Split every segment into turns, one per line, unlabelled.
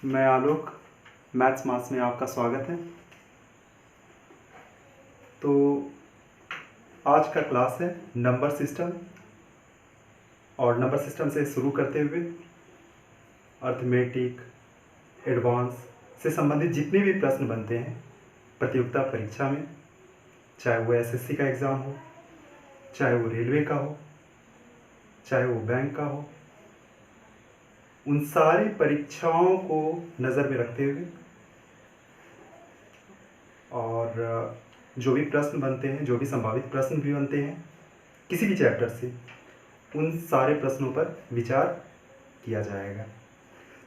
मैं आलोक, मैथ्स मास में आपका स्वागत है। तो आज का क्लास है नंबर सिस्टम, और नंबर सिस्टम से शुरू करते हुए अर्थमेटिक, एडवांस से संबंधित जितने भी प्रश्न बनते हैं प्रतियोगिता परीक्षा में, चाहे वो एसएससी का एग्ज़ाम हो, चाहे वो रेलवे का हो, चाहे वो बैंक का हो, उन सारी परीक्षाओं को नज़र में रखते हुए और जो भी प्रश्न बनते हैं, जो भी संभावित प्रश्न भी बनते हैं किसी भी चैप्टर से, उन सारे प्रश्नों पर विचार किया जाएगा।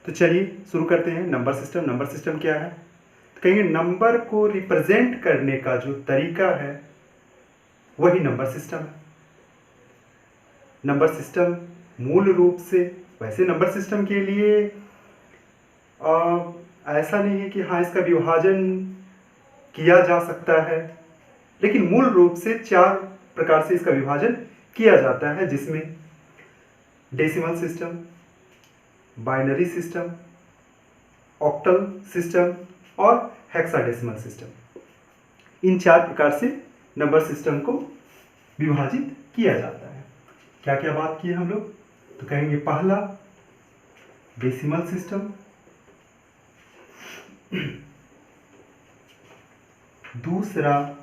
तो चलिए शुरू करते हैं। Number system. नंबर सिस्टम क्या है? तो कहेंगे नंबर को रिप्रेजेंट करने का जो तरीका है वही नंबर सिस्टम है। नंबर सिस्टम मूल रूप से, वैसे नंबर सिस्टम के लिए ऐसा नहीं है कि हाँ इसका विभाजन किया जा सकता है, लेकिन मूल रूप से 4 प्रकार से इसका विभाजन किया जाता है, जिसमें decimal system, binary system, octal system और हेक्साडेसिमल सिस्टम। इन 4 प्रकार से नंबर सिस्टम को विभाजित किया जाता है। क्या क्या बात की है हम लोग? तो कहेंगे पहला डेसिमल सिस्टम, दूसरा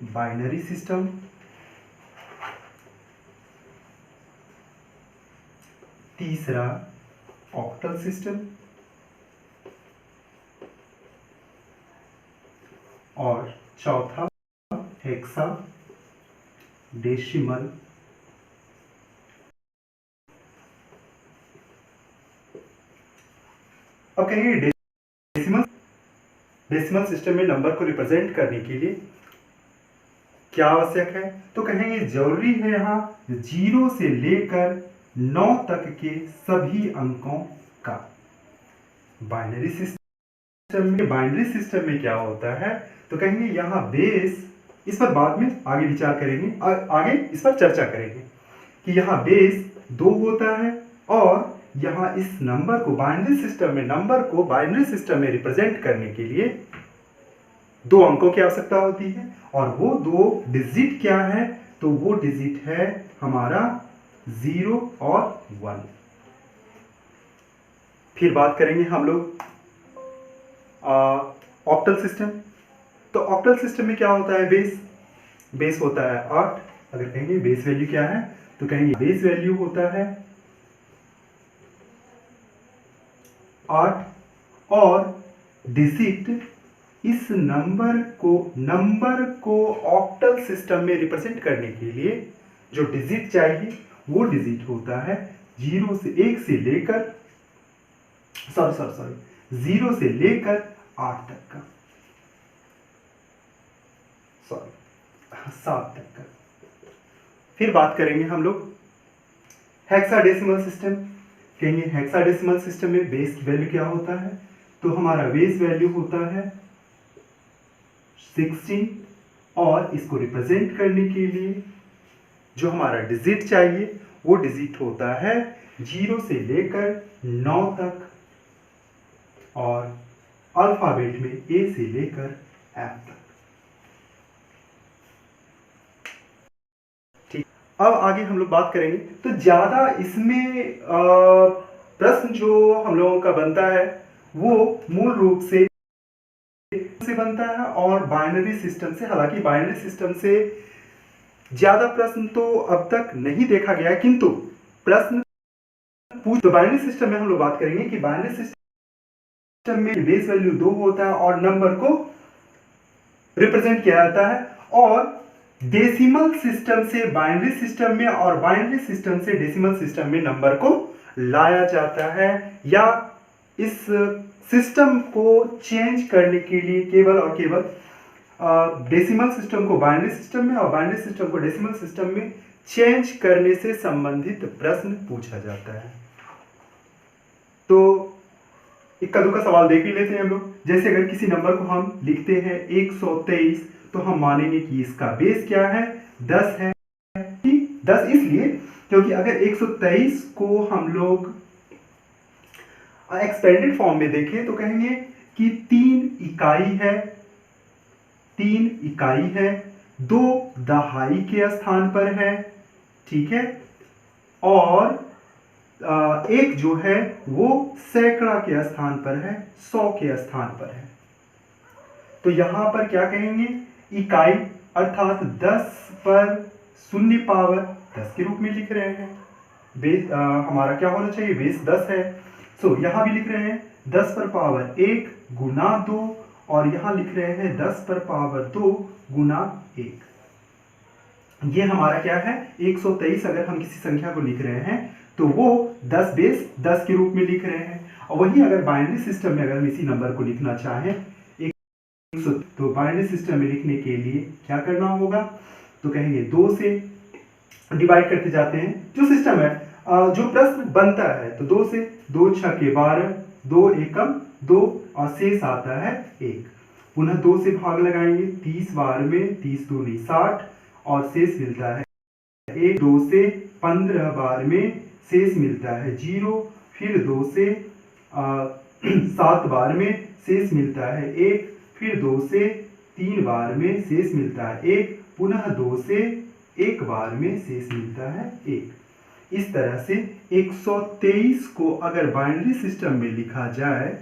बाइनरी सिस्टम, तीसरा ऑक्टल सिस्टम और चौथा हेक्साडेसिमल। अब कहेंगे डेसिमल सिस्टम में नंबर को रिप्रेजेंट करने के लिए क्या आवश्यक है? तो कहेंगे जरूरी है यहाँ 0 से लेकर 9 तक के सभी अंकों का। बाइनरी सिस्टम में क्या होता है? तो कहेंगे यहाँ बेस, इस पर बाद में आगे विचार करेंगे, आगे इस पर चर्चा करेंगे कि यहाँ बेस 2 होता है, और यहाँ इस नंबर को बाइनरी सिस्टम में रिप्रेजेंट करने के लिए 2 अंकों की आवश्यकता होती है, और वो 2 डिजिट क्या है? तो वो डिजिट है हमारा 0 और 1। फिर बात करेंगे हम लोग ऑक्टल सिस्टम। तो ऑक्टल सिस्टम में क्या होता है? बेस होता है 8। अगर कहेंगे बेस वैल्यू क्या है, तो कहेंगे बेस वैल्यू होता है 8, और डिजिट इस नंबर को ऑक्टल सिस्टम में रिप्रेजेंट करने के लिए जो डिजिट चाहिए वो डिजिट होता है 0 से लेकर 8 तक का, 7 तक का। फिर बात करेंगे हम लोग हेक्साडेसिमल सिस्टम। कहेंगे हेक्साडेसिमल सिस्टम में बेस वैल्यू क्या होता है? तो हमारा बेस वैल्यू होता है 16, और इसको रिप्रेजेंट करने के लिए जो हमारा डिजिट चाहिए वो डिजिट होता है 0 से लेकर 9 तक, और अल्फाबेट में A से लेकर F तक। ठीक, अब आगे हम लोग बात करेंगे। तो ज्यादा इसमें प्रश्न जो हम लोगों का बनता है वो मूल रूप से बनता है, और बाइनरी सिस्टम से। हालांकि बाइनरी सिस्टम से ज्यादा प्रश्न तो अब तक नहीं देखा गया, किंतु प्रश्न तो बाइनरी सिस्टम में हम लोग बात करेंगे कि बाइनरी सिस्टम में बेस वैल्यू 2 होता है और नंबर को रिप्रेजेंट किया जाता है, और डेसिमल सिस्टम से बाइनरी सिस्टम में और बाइनरी सिस्टम से डेसिमल सिस्टम में नंबर को लाया जाता है, या इस सिस्टम को चेंज करने के लिए केवल और केवल डेसिमल सिस्टम को बाइनरी सिस्टम में और बाइनरी सिस्टम को डेसिमल सिस्टम में चेंज करने से संबंधित प्रश्न पूछा जाता है। तो इक्का दुक्का सवाल देख ही लेते हैं हम लोग। जैसे अगर किसी नंबर को हम लिखते हैं 123, तो हम मानेंगे कि इसका बेस क्या है? 10 है। 10 इसलिए क्योंकि अगर 123 को हम लोग एक्सपेंडेड फॉर्म में देखें तो कहेंगे कि 3 इकाई है, 2 दहाई के स्थान पर है, ठीक है, और एक जो है वो सैकड़ा के स्थान पर है, 100 के स्थान पर है। तो यहां पर क्या कहेंगे, इकाई अर्थात 10 पर शून्य पावर 10 के रूप में लिख रहे हैं। बेस हमारा क्या होना चाहिए, बेस 10 है। सो यहां भी लिख रहे हैं 10 पर पावर 1 गुना 2, और यहां लिख रहे हैं 10 पर पावर 2 गुना 1। ये हमारा क्या है 123। अगर हम किसी संख्या को लिख रहे हैं तो वो 10 बेस 10 के रूप में लिख रहे हैं। और वहीं अगर बाइनरी सिस्टम में अगर हम इसी नंबर को लिखना चाहें तो बाइनरी सिस्टम में लिखने के लिए क्या करना होगा, तो कहेंगे 2 से डिवाइड करते जाते हैं। जो सिस्टम है जो प्रश्न बनता है तो 2 से 2 6 के 12, 2 एकम 2 और शेष आता है 1। पुनः 2 से भाग लगाएंगे 30 बार में, 30 दूनी 60 और शेष मिलता है 1। 2 से 15 बार में शेष मिलता है 0। फिर 2 से 7 बार में शेष मिलता है 1। फिर 2 से 3 बार में शेष मिलता है 1। पुनः 2 से 1 बार में शेष मिलता है 1। इस तरह से 123 को अगर बाइनरी सिस्टम में लिखा जाए,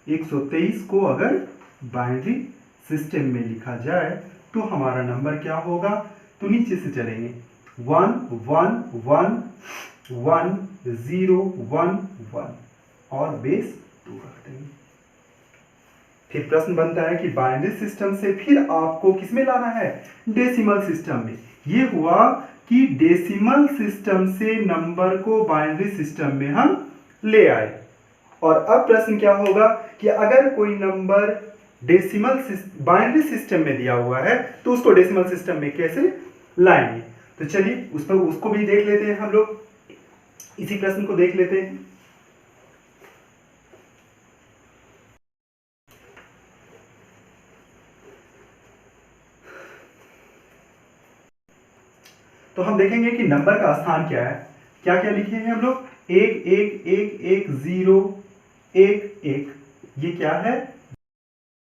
123 को अगर बाइनरी सिस्टम में लिखा जाए तो हमारा नंबर क्या होगा, तो नीचे से चलेंगे 1 1 1 1 0 1 1 और बेस 2 रख देंगे। फिर प्रश्न बनता है कि बाइनरी सिस्टम से फिर आपको किसमें लाना है, डेसिमल सिस्टम में। ये हुआ कि डेसिमल सिस्टम से नंबर को बाइनरी सिस्टम में हम ले आए। और अब प्रश्न क्या होगा कि अगर कोई नंबर डेसिमल बाइनरी सिस्टम में दिया हुआ है तो उसको डेसिमल सिस्टम में कैसे लाएंगे। तो चलिए उसको भी देख लेते हैं, हम लोग इसी प्रश्न को देख लेते हैं। तो हम देखेंगे कि नंबर का स्थान क्या है, क्या क्या लिखे हैं हम लोग, 1 1 1 1 0 1 1। ये क्या है,